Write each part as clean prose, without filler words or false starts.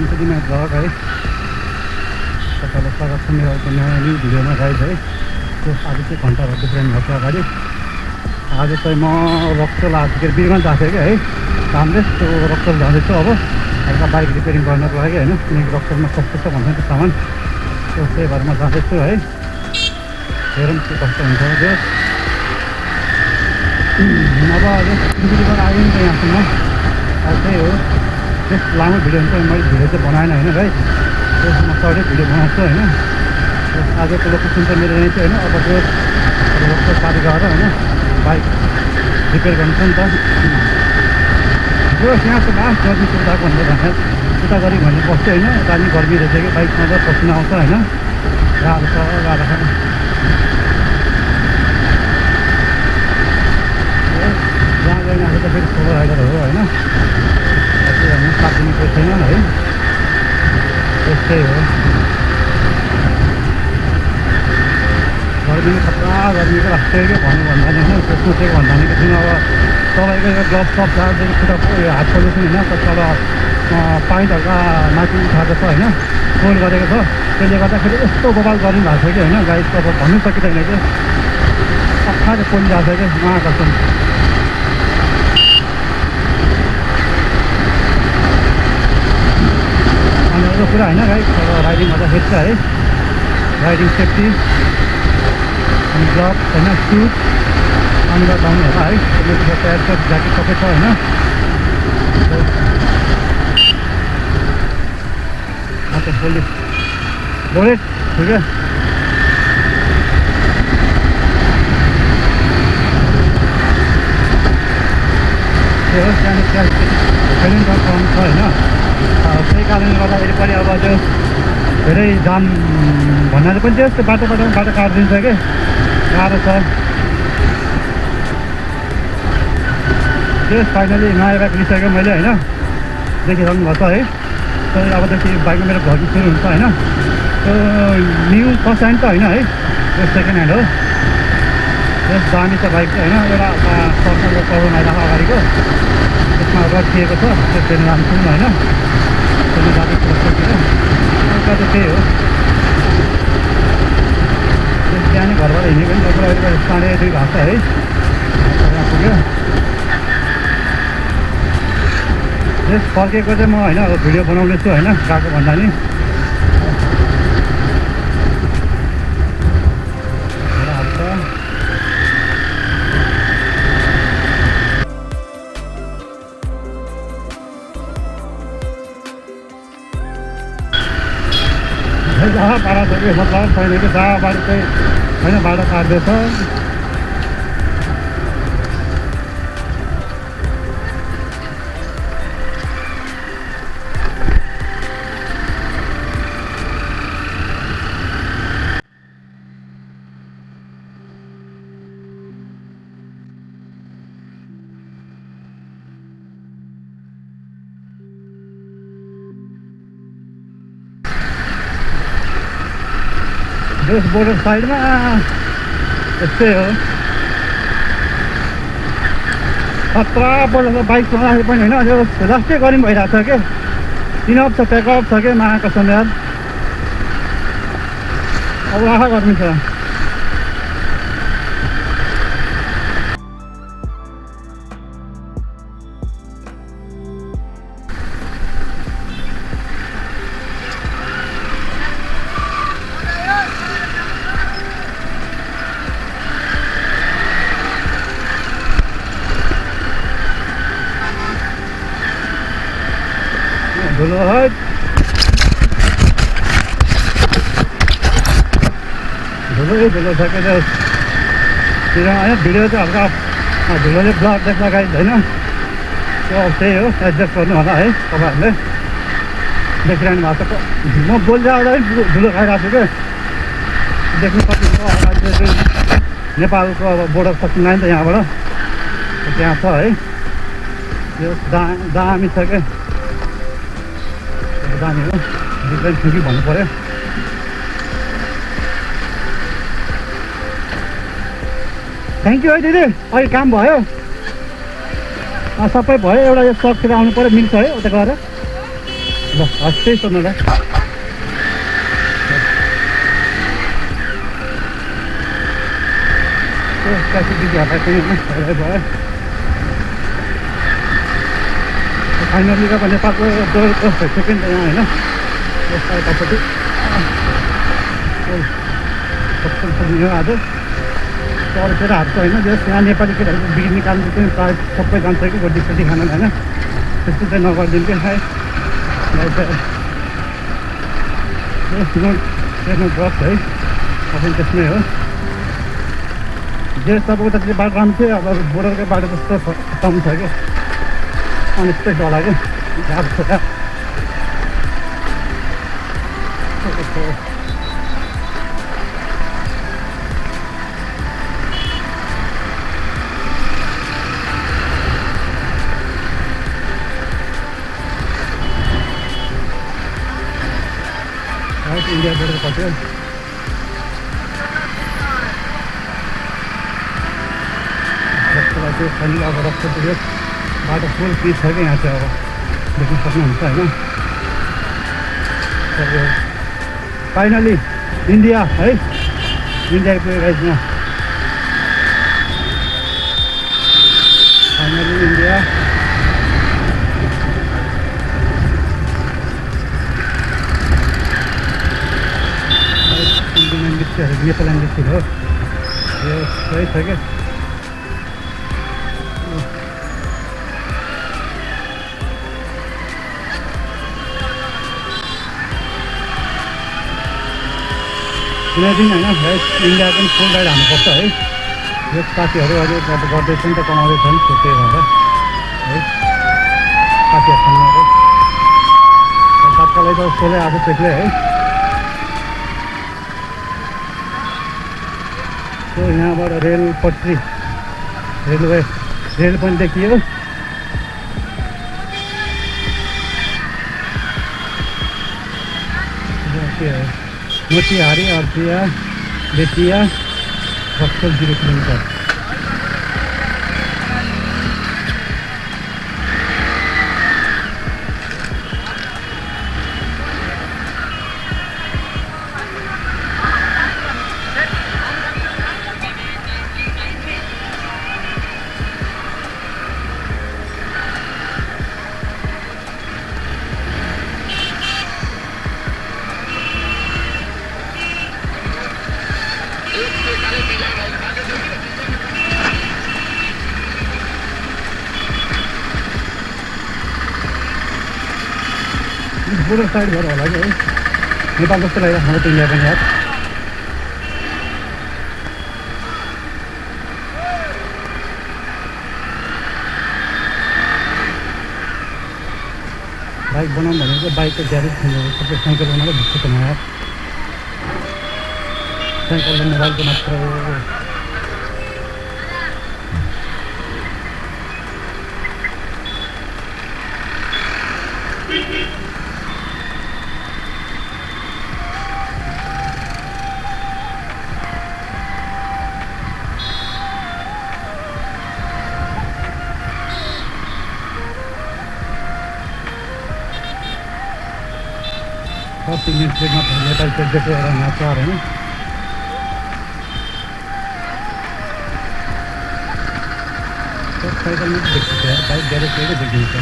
Welcome to the my blog है। तपाईँलाई स्वागत छ मेरो अर्को नयाँ न्यू भिडियोमा गाइज है। त्यो आज चाहिँ घन्टाहरू डिफ्रेन्ट भएको छ अगाडि। आज चाहिँ म रक्सल आज के बिरगञ्ज आएको थिएँ कि है, जाँदै त्यो रक्सल जाँदैछु। अब हल्का बाइक रिपेयरिङ गर्नको लागि होइन, किनकि रक्सलमा सस्तो छ भन्छ त्यो सामान, त्यो त्यही भएर म जाँदैछु है। हेरौँ के कस्तो हुन्छ त्यो। अब अहिले सिलगढीबाट आयो नि त यहाँसम्म, अब त्यही हो। त्यस लामो भिडियो हुन्छ, मैले भिडियो चाहिँ बनाएन होइन गाइस, त्यसमा सर्टै भिडियो बनाउँछु होइन। आजको लोकेसन चाहिँ मेरो यहीँ चाहिँ होइन। अब त्यो रक्सल पारी गएर होइन बाइक रिपेयर गर्नु छ नि त। यो यहाँ चाहिँ लास्ट गर्मी सुविधा भन्दै भने उता गरी भन्ने बस्थ्यो होइन। उता पनि गर्मी रहेछ कि बाइकमा त पसिना आउँछ होइन, गाह्रो छ गाह्रो छ। जहाँ गएर आएको त फेरि सोलो राइडर हो होइन, साथी कोही छैन है, त्यस्तै हो। गर्मी खतरा गर्मीको राख्छ कि भन्नु भन्दा नि होइन, त्यो सोचेको भन्दा नि किन अब तपाईँको यो ग्लभ सप जाँदाखेरि खुट्टा हात पोल्युसन होइन, तर पाइन्टहरूका माथि उठाएको छ होइन, फोल्ड गरेको छ। त्यसले गर्दाखेरि यस्तो बबाल गर्नु भएको छ कि होइन गाइस, अब भन्नु सकिँदैन कि अप्ठ्यारो पोलिरहेको छ कि महाकर्षण। अनि कुरा होइन गाइस, अब राइडिङ गर्दाखेरि चाहिँ है राइडिङ सेफ्टी अनि ग्लभ होइन, सुट अनिवार्य लाउनु होला है। त्यसले प्याड सर्ट ज्याकेट सबै छ होइन। अच्छा बोल्यो बोले ठिक है। त्यो हो त्यहाँनिर ट्रेनिङ गर्नु छ होइन। त्यही कारणले गर्दाखेरि पनि अब त्यो धेरै जाम भन्नाले पनि त्यस्तो बाटो काटिदिन्छ कि गाह्रो छ। त्यस फाइनली नयाँ बाइक लिइसकेँ मैले होइन, देखिरहनु भएको छ है। तर अबदेखि बाइकमा मेरो भ्लगिङ सुरु हुन्छ होइन। त्यो न्यू फर्स्ट ह्यान्ड त होइन है, त्यो सेकेन्ड ह्यान्ड हो। त्यस दामी छ बाइक चाहिँ होइन। एउटा सर्कलको प्रब्लम आइरहेको अगाडिको, त्यसमा रखिएको छ, त्यो फेरि लान्छु होइन। त्यसले जाँदैछु रक्सलतिर, अर्का चाहिँ त्यही हो। बिहानै घरबाट हिँडेको नि तपाईँलाई 2:30 भएको छ है, यहाँ पुग्यो। त्यस फर्केको चाहिँ म होइन अब भिडियो बनाउने छु होइन, गएको भन्दा नि जहाँ बाटो छ कि मतलब छैन कि जहाँ बाटो चाहिँ होइन बाटो काट्दैछ। यस बोर्डर साइडमा यस्तै हो, खतरा बोर्डर बाइक चलाउँदाखेरि पनि होइन। त्यो लास्टै गर्मी भइरहेको छ कि, पिनअप छ प्याकअप छ कि महाकर्षण यार, अब आँखा गर्मी छ। धुलो है धुलो छ कि त्यो होइन। भिडियो चाहिँ हल्का धुलोले ब्लर देख्न गाइस होइन, त्यो त्यही हो, एडजस्ट गर्नु होला है। तपाईँहरूले देखिरहनु भएको छ, म बोलिरहेको धुलो खाइरहेको छु क्या, देख्नु सकिन्छ। अगाडि चाहिँ नेपालको अब बोर्डर सकिँदैन नि त यहाँबाट, त्यहाँ छ है। यो दामी छ क्या, दामी हो, डिफ्रेन्ट छ कि भन्नु पऱ्यो। थ्याङ्क यू है दिदी, अहिले काम भयो सबै भयो। एउटा यो सकतिर आउनु पऱ्यो, मिल्छ है उता गएर। ल त्यही सोध्नुलाई ट्राफिक दिदीहरूलाई पनि होइन भयो। फाइनली अब नेपालको डोरको भइसक्यो नि त यहाँ होइन। यतापट्टि यो आज अरूतिर हातको होइन जस यहाँ नेपाली केटाहरूको बिक्री निकाल्नु पनि प्रायः सबै जान्छ कि गोटी सोटी खाना होइन त्यस्तो चाहिँ नगरिदिनु कि खाए नो ड्रग्स है अब त्यसमै हो जे सब उतातिर बाटो राम्रो थियो। अब बोर्डरकै बाटो जस्तो खतम छ क्या अनि यस्तै डर लाग्यो गाह्रो छ क्या। इन्डिया बोर्डर पऱ्यो रक्तलाई चाहिँ फाइनली अब रक्त पुग्यो बाटो फुल पिच छ कि यहाँ चाहिँ अब देख्न सक्नुहुन्छ होइन। फाइनली इन्डिया है इन्डिया पुग्यो गाइस यहाँ फाइनली इन्डिया। नेपाल इन्डस्ट्री हो यो सही छ क्या। कुनै दिन होइन इन्डिया पनि फुल राइड हाल्नुपर्छ है। यो साथीहरू अहिले गर्दैछ नि त कमाउँदैछन् त्यही भएर है साथीहरूसँग अब सातकालै त सोले आज चेक्लै है। तो यहाँबाट रेल पट्टी रेलवे रेल पनि देखियो। मोतिहारी अर्पिया बेतिया 0 किलोमिटर। बोर्डर साइड भएर होला कि है नेपाल जस्तो लागिरहेको हाम्रो त इन्डिया पनि यार। बाइक बनाऊँ भनेको बाइकको ग्यारेज खोल्नु सबै साइकल बनाएको भित्र त यार साइकल र मोबाइलको मात्र हो। सब इंडियन प्लेट में नेपाल प्लेट देखो नाचा आ रहे हैं। सब साइकिल में देख सकते हैं बाइक गैरेज पे देखने का।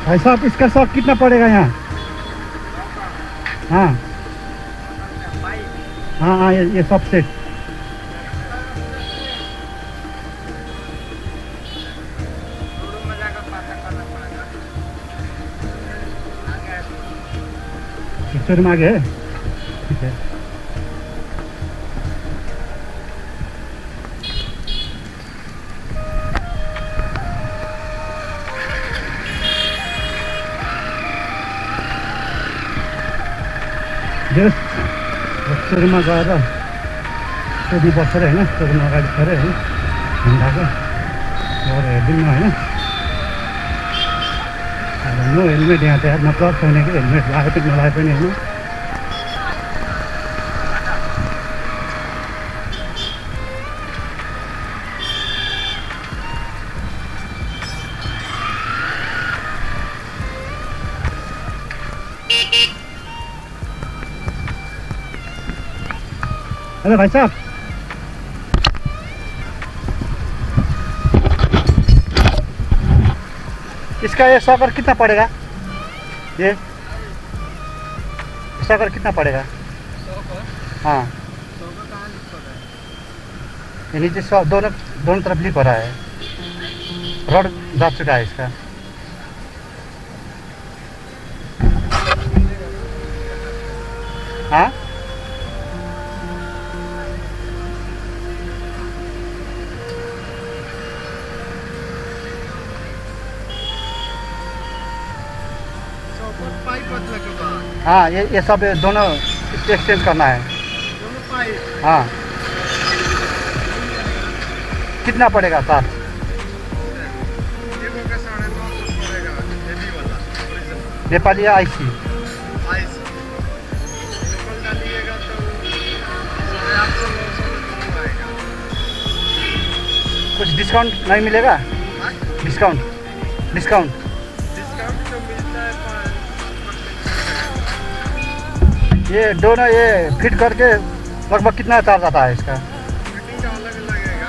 भाई साहब इसका शॉक कितना पड़ेगा यहाँ? हाँ हाँ हाँ, ये सब सेट। शोरूम आगे है, ठीक है। शोरूममा गएर सोध्नु पर्छ अरे होइन, शोरूम अगाडि छ अरे होइन होन्डाको, गएर हेरिदिउँ न होइन। अब नो हेलमेट यहाँ त यार मतलब छैन कि हेलमेट लगाए पनि नलाए पनि होइन। हेलो भाई साहब, इसका ये सॉकर कितना पड़ेगा? ये सॉकर कितना पड़ेगा? हाँ ये नीचे दोनों तरफ लीक हो रहा है, रॉड जा चुका है इसका। हाँ हाँ, ये सब दोनों एक्सचेंज करना है। दोनों पाइप? हाँ। कितना पड़ेगा सर? नेपाली या आईसी? कुछ डिस्काउंट नहीं मिलेगा? डिस्काउंट डिस्काउंट ये दोनों ये फिट करके लगभग कितना चार्ज आता है इसका? फिटिंग का अलग लगेगा,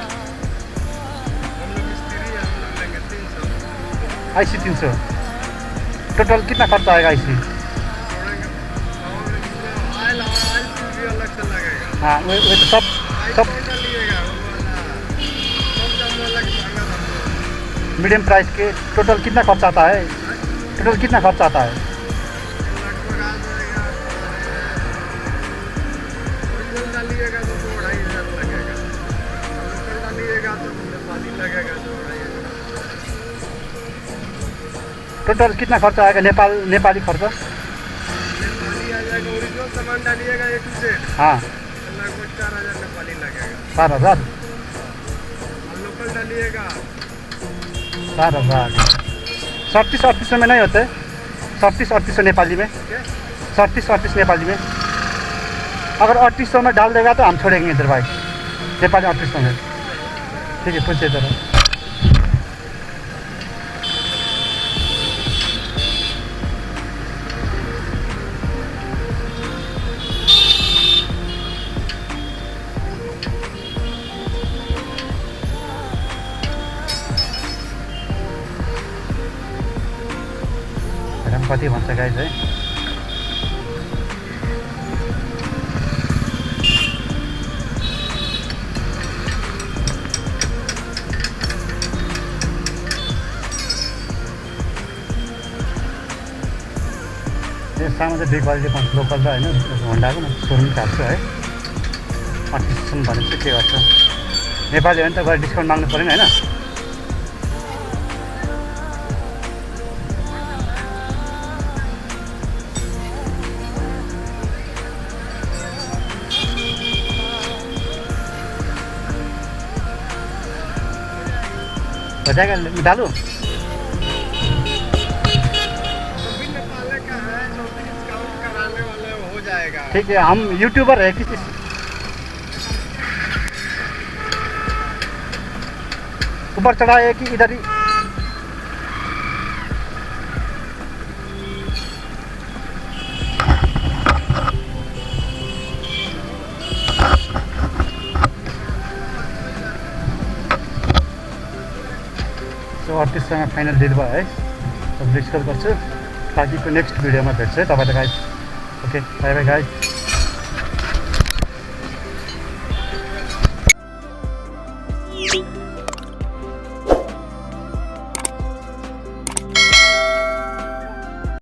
हम लोग मिस्त्री हैं, हम लोग लेंगे 300। आईसी 300। टोटल कितना खर्चा आएगा आईसी? ऑयल भी अलग से लगेगा। हाँ वो तो सब लिएगा, मीडियम प्राइस के टोटल कितना खर्चा आता है? टोटल कितना खर्चा आता है? डालिएगा तो 2-2.5 लगेगा, लोकल डालिएगा तो नेपाली लगेगा 2-2.5। टोटल कितना खर्चा आएगा? नेपाली खर्चा नेपाली आ जाएगा, ओरिजिनल सामान डालिएगा A to Z। हाँ लगभग 4,000 नेपाली लगेगा। 4,000? और लोकल डालिएगा 4,000। 37-38 में नहीं होते? 37-38 नेपाली में? 37-38 नेपाली में? अगर 3800 में डाल देगा तो हम छोड़ेंगे इधर भाई, नेपाली 3800 में। ठीक है, पूछे जरा। कति भन्छ गाइस है? सानो चाहिँ 2 क्वालिटी पाउँछ, लोकल र होइन होन्डाको म सोरुम चाल्छु है। 3800 भनेपछि के गर्छ? नेपाली हो भने त गएर डिस्काउन्ट माग्नु पऱ्यो नि होइन? हो जाएगा, डालूं? ठीक है, हम यूट्यूबर है किसी ऊपर चढ़ाए कि इधर ही? तो 3800 में फाइनल दिल है। डिस्कस गर्छु बाँकीको नेक्स्ट भिडियोमा भेट्छु है तपाईँलाई guys okay by by guys